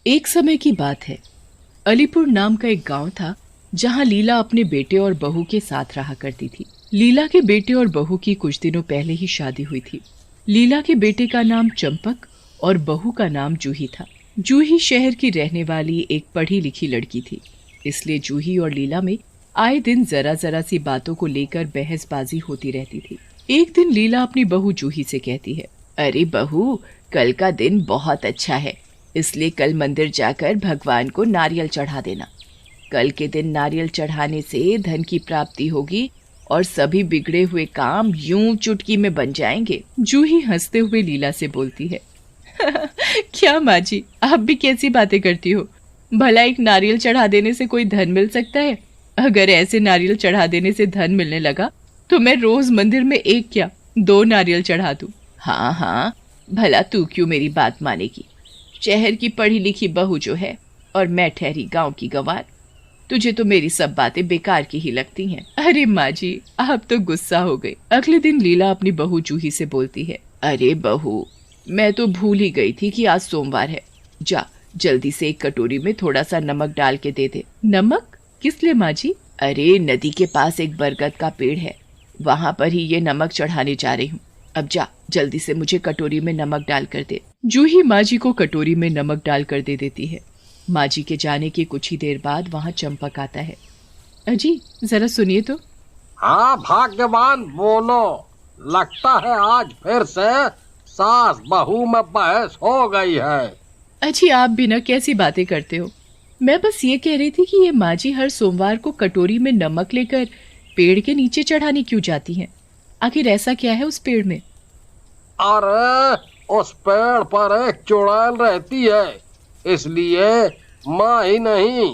एक समय की बात है। अलीपुर नाम का एक गांव था जहां लीला अपने बेटे और बहू के साथ रहा करती थी। लीला के बेटे और बहू की कुछ दिनों पहले ही शादी हुई थी। लीला के बेटे का नाम चंपक और बहू का नाम जूही था। जूही शहर की रहने वाली एक पढ़ी लिखी लड़की थी, इसलिए जूही और लीला में आए दिन जरा जरा सी बातों को लेकर बहसबाजी होती रहती थी। एक दिन लीला अपनी बहू जूही से कहती है, अरे बहू, कल का दिन बहुत अच्छा है, इसलिए कल मंदिर जाकर भगवान को नारियल चढ़ा देना। कल के दिन नारियल चढ़ाने से धन की प्राप्ति होगी और सभी बिगड़े हुए काम यूं चुटकी में बन जाएंगे। जूही हंसते हुए लीला से बोलती है, क्या माँ जी, आप भी कैसी बातें करती हो? भला एक नारियल चढ़ा देने से कोई धन मिल सकता है? अगर ऐसे नारियल चढ़ा देने से धन मिलने लगा तो मैं रोज मंदिर में एक क्या 2 नारियल चढ़ा दूं। हाँ हाँ, भला तू क्यों मेरी बात मानेगी? शहर की पढ़ी लिखी बहू जो है और मैं ठहरी गांव की गंवार, तुझे तो मेरी सब बातें बेकार की ही लगती हैं। अरे माँ जी, आप तो गुस्सा हो गई। अगले दिन लीला अपनी बहू जूही से बोलती है, अरे बहू, मैं तो भूल ही गई थी कि आज सोमवार है। जा जल्दी से एक कटोरी में थोड़ा सा नमक डाल के दे दे। नमक? किस लिए माँ जी? अरे नदी के पास एक बरगद का पेड़ है, वहां पर ही ये नमक चढ़ाने जा रही हूँ। अब जा जल्दी से मुझे कटोरी में नमक डाल कर दे। जूही माँ जी को कटोरी में नमक डाल कर दे देती है। माँ जी के जाने के कुछ ही देर बाद वहाँ चंपक आता है। अजी जरा सुनिए तो। हाँ भाग्यवान, बोलो। लगता है आज फिर से सास बहू में बहस हो गई है। अजी आप भी ना कैसी बातें करते हो। मैं बस ये कह रही थी कि ये माँ जी हर सोमवार को कटोरी में नमक लेकर पेड़ के नीचे चढ़ाने क्यों जाती हैं? आखिर ऐसा क्या है उस पेड़ में? अरे उस पेड़ पर एक चुड़ैल रहती है, इसलिए माँ ही नहीं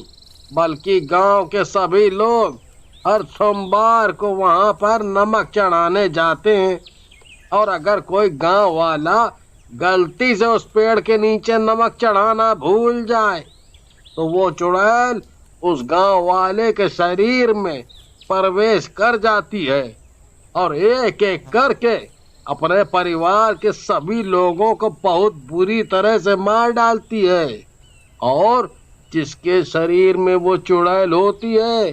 बल्कि गांव के सभी लोग हर सोमवार को वहां पर नमक चढ़ाने जाते हैं। और अगर कोई गांव वाला गलती से उस पेड़ के नीचे नमक चढ़ाना भूल जाए तो वो चुड़ैल उस गांव वाले के शरीर में प्रवेश कर जाती है और एक एक करके अपने परिवार के सभी लोगों को बहुत बुरी तरह से मार डालती है। और जिसके शरीर में वो चुड़ैल होती है,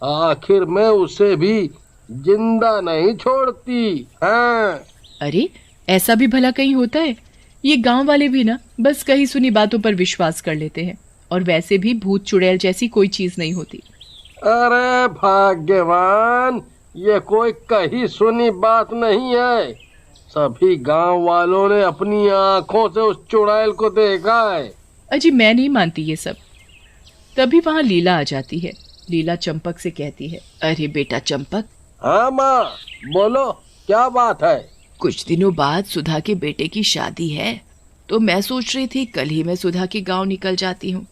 आखिर में उसे भी जिंदा नहीं छोड़ती है। अरे ऐसा भी भला कहीं होता है? ये गांव वाले भी ना बस कही सुनी बातों पर विश्वास कर लेते हैं, और वैसे भी भूत चुड़ैल जैसी कोई चीज नहीं होती। अरे भाग्यवान, ये कोई कही सुनी बात नहीं है। सभी गांव वालों ने अपनी आंखों से उस चुड़ैल को देखा है। अजी मैं नहीं मानती ये सब। तभी वहाँ लीला आ जाती है। लीला चंपक से कहती है, अरे बेटा चंपक। हाँ माँ, बोलो क्या बात है? कुछ दिनों बाद सुधा के बेटे की शादी है, तो मैं सोच रही थी कल ही मैं सुधा के गांव निकल जाती हूँ।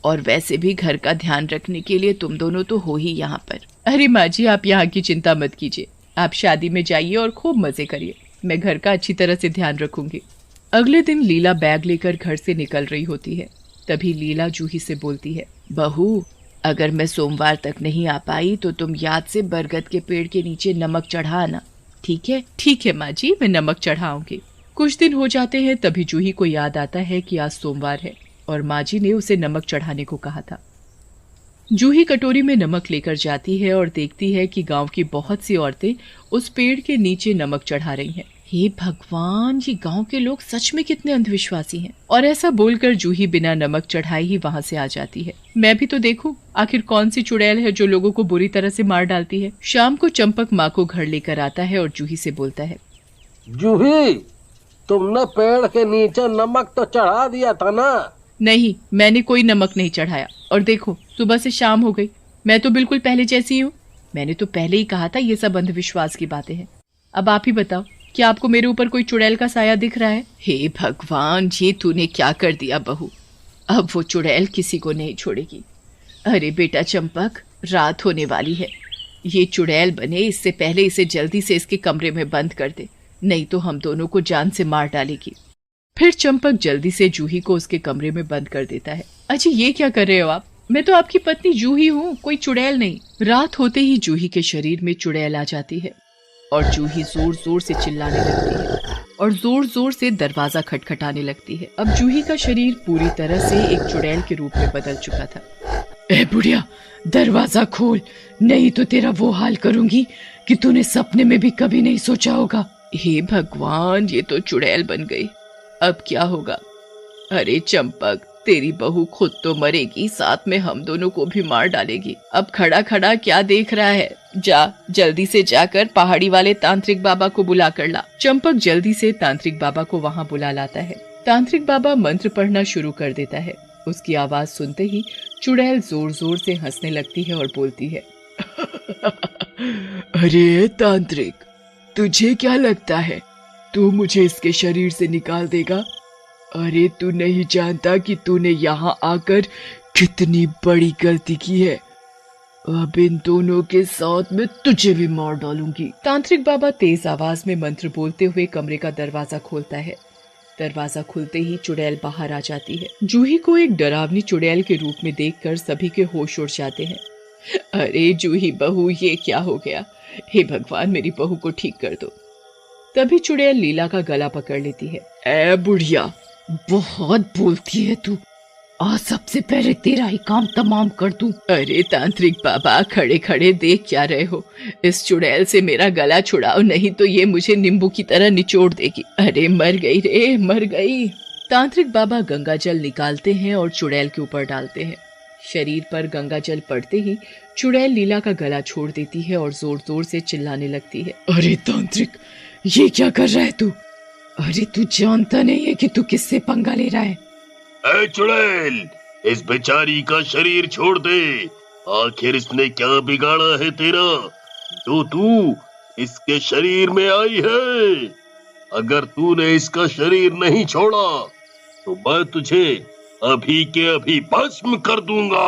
और वैसे भी घर का ध्यान रखने के लिए तुम दोनों तो हो ही यहाँ पर। अरे माँ जी, आप यहाँ की चिंता मत कीजिए, आप शादी में जाइए और खूब मजे करिए, मैं घर का अच्छी तरह से ध्यान रखूंगी। अगले दिन लीला बैग लेकर घर से निकल रही होती है। तभी लीला जूही से बोलती है, बहू, अगर मैं सोमवार तक नहीं आ पाई तो तुम याद से बरगद के पेड़ के नीचे नमक चढ़ा आना। ठीक है? ठीक है माँ जी, मैं नमक चढ़ाऊंगी। कुछ दिन हो जाते हैं, तभी जूही को याद आता है कि आज सोमवार है और माँ जी ने उसे नमक चढ़ाने को कहा था। जूही कटोरी में नमक लेकर जाती है और देखती है कि गांव की बहुत सी औरतें उस पेड़ के नीचे नमक चढ़ा रही हैं। हे भगवान, ये गांव के लोग सच में कितने अंधविश्वासी हैं। और ऐसा बोलकर जूही बिना नमक चढ़ाए ही वहां से आ जाती है। मैं भी तो देखूं आखिर कौन सी चुड़ैल है जो लोगों को बुरी तरह से मार डालती है। शाम को चंपक माँ को घर लेकर आता है और जूही से बोलता है, जूही, तुमने पेड़ के नीचे नमक तो चढ़ा दिया था ना? नहीं, मैंने कोई नमक नहीं चढ़ाया। और देखो सुबह से शाम हो गई, मैं तो बिल्कुल पहले जैसी हूँ। मैंने तो पहले ही कहा था ये सब अंधविश्वास की बातें हैं। अब आप ही बताओ, क्या आपको मेरे ऊपर कोई चुड़ैल का साया दिख रहा है? हे भगवान, ये तूने क्या कर दिया बहू, अब वो चुड़ैल किसी को नहीं छोड़ेगी। अरे बेटा चंपक, रात होने वाली है, ये चुड़ैल बने इससे पहले इसे जल्दी से इसके कमरे में बंद कर दे, नहीं तो हम दोनों को जान से मार डालेगी। फिर चंपक जल्दी से जूही को उसके कमरे में बंद कर देता है। अच्छा ये क्या कर रहे हो आप? मैं तो आपकी पत्नी जूही हूँ, कोई चुड़ैल नहीं। रात होते ही जूही के शरीर में चुड़ैल आ जाती है और जूही जोर जोर से चिल्लाने लगती है। और जोर जोर से दरवाजा खटखटाने लगती है। अब जूही का शरीर पूरी तरह से एक चुड़ैल के रूप में बदल चुका था। ए बुढ़िया, दरवाजा खोल, नहीं तो तेरा वो हाल करूंगी कि तूने सपने में भी कभी नहीं सोचा होगा। हे भगवान, ये तो चुड़ैल बन गई, अब क्या होगा? अरे चंपक, तेरी बहू खुद तो मरेगी, साथ में हम दोनों को भी मार डालेगी। अब खड़ा खड़ा क्या देख रहा है? जा, जल्दी से जाकर पहाड़ी वाले तांत्रिक बाबा को बुला कर ला। चंपक जल्दी से तांत्रिक बाबा को वहाँ बुला लाता है। तांत्रिक बाबा मंत्र पढ़ना शुरू कर देता है। उसकी आवाज सुनते ही चुड़ैल जोर जोर से हंसने लगती है और बोलती है, अरे तांत्रिक, तुझे क्या लगता है तू मुझे इसके शरीर से निकाल देगा? अरे तू नहीं जानता कि तूने यहाँ आकर कितनी बड़ी गलती की है। अब इन दोनों के साथ में तुझे भी मार डालूंगी। तांत्रिक बाबा तेज आवाज में मंत्र बोलते हुए कमरे का दरवाजा खोलता है। दरवाजा खुलते ही चुड़ैल बाहर आ जाती है। जूही को एक डरावनी चुड़ैल के रूप में देखकर सभी के होश उड़ जाते हैं। अरे जूही बहू, ये क्या हो गया? हे भगवान, मेरी बहू को ठीक कर दो। तभी चुड़ैल लीला का गला पकड़ लेती है। ए बुढ़िया, बहुत बोलती है तू, आज सबसे पहले तेरा ही काम तमाम कर दूं। अरे तांत्रिक बाबा, खड़े खड़े देख क्या रहे हो? इस चुड़ैल से मेरा गला छुड़ाओ, नहीं तो ये मुझे नींबू की तरह निचोड़ देगी। अरे मर गई रे, मर गई। तांत्रिक बाबा गंगाजल निकालते हैं और चुड़ैल के ऊपर डालते हैं। शरीर पर गंगाजल पड़ते ही चुड़ैल लीला का गला छोड़ देती है और जोर जोर से चिल्लाने लगती है। अरे तांत्रिक, ये क्या कर रहा है तू? अरे तू जानता नहीं है कि तू किससे पंगा ले रहा है? ऐ चुड़ैल, इस बेचारी का शरीर छोड़ दे। आखिर इसने क्या बिगाड़ा है तेरा, जो तू इसके शरीर में आई है? अगर तूने इसका शरीर नहीं छोड़ा तो मैं तुझे अभी के अभी भस्म कर दूंगा।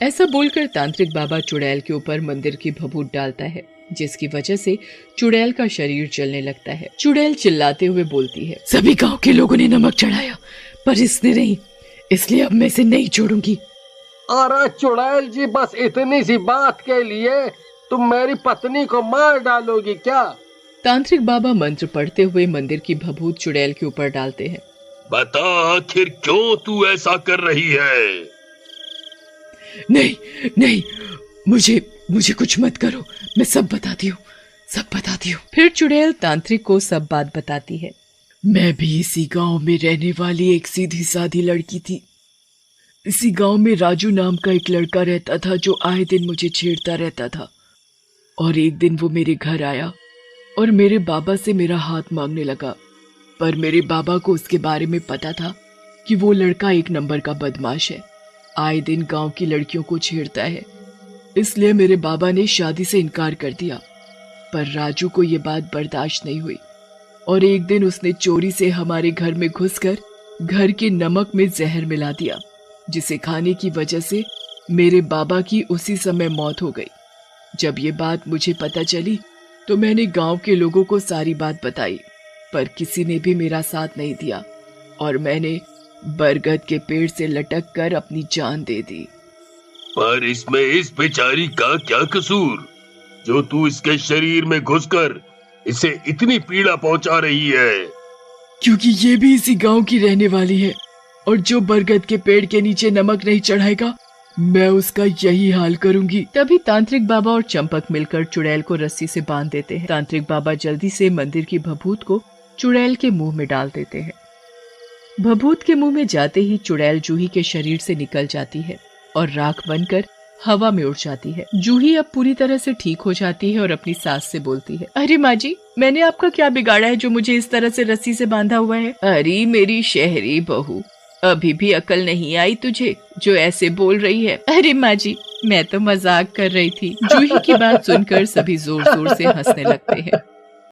ऐसा बोलकर तांत्रिक बाबा चुड़ैल के ऊपर मंदिर की भभूत डालता है, जिसकी वजह से चुड़ैल का शरीर जलने लगता है। चुड़ैल चिल्लाते हुए बोलती है, सभी गांव के लोगों ने नमक चढ़ाया पर इसने नहीं, इसलिए अब मैं इसे नहीं छोड़ूंगी। अरे चुड़ैल जी, बस इतनी सी बात के लिए तुम मेरी पत्नी को मार डालोगी क्या? तांत्रिक बाबा मंत्र पढ़ते हुए मंदिर की भभूत चुड़ैल के ऊपर डालते हैं। बता, आखिर क्यों तू ऐसा कर रही है? नहीं नहीं, मुझे कुछ मत करो, मैं सब बताती हूँ। फिर चुड़ैल तांत्रिक को सब बात बताती है। मैं भी इसी गांव में रहने वाली एक सीधी सादी लड़की थी। इसी गांव में राजू नाम का एक लड़का रहता था जो आए दिन मुझे छेड़ता रहता था। और एक दिन वो मेरे घर आया और मेरे बाबा से मेरा हाथ मांगने लगा, पर मेरे बाबा को उसके बारे में पता था कि वो लड़का एक नंबर का बदमाश है, आए दिन गांव की लड़कियों को छेड़ता है। इसलिए मेरे बाबा ने शादी से इनकार कर दिया। पर राजू को ये बात बर्दाश्त नहीं हुई और एक दिन उसने चोरी से हमारे घर में घुसकर घर के नमक में जहर मिला दिया, जिसे खाने की वजह से मेरे बाबा की उसी समय मौत हो गई। जब ये बात मुझे पता चली तो मैंने गांव के लोगों को सारी बात बताई, पर किसी ने भी मेरा साथ नहीं दिया और मैंने बरगद के पेड़ से लटक कर अपनी जान दे दी। पर इसमें इस बेचारी का क्या कसूर, जो तू इसके शरीर में घुसकर इसे इतनी पीड़ा पहुंचा रही है? क्योंकि ये भी इसी गांव की रहने वाली है और जो बरगद के पेड़ के नीचे नमक नहीं चढ़ाएगा, मैं उसका यही हाल करूंगी। तभी तांत्रिक बाबा और चंपक मिलकर चुड़ैल को रस्सी से बांध देते हैं। तांत्रिक बाबा जल्दी से मंदिर की भभूत को चुड़ैल के मुंह में डाल देते हैं। भभूत के मुंह में जाते ही चुड़ैल जूही के शरीर से निकल जाती है और राख बनकर हवा में उड़ जाती है। जूही अब पूरी तरह से ठीक हो जाती है और अपनी सास से बोलती है, अरे माँ जी, मैंने आपका क्या बिगाड़ा है जो मुझे इस तरह से रस्सी से बांधा हुआ है? अरे मेरी शहरी बहू, अभी भी अकल नहीं आई तुझे जो ऐसे बोल रही है? अरे माँ जी, मैं तो मजाक कर रही थी। जूही की बात सुनकर सभी जोर जोर से हंसने लगते हैं।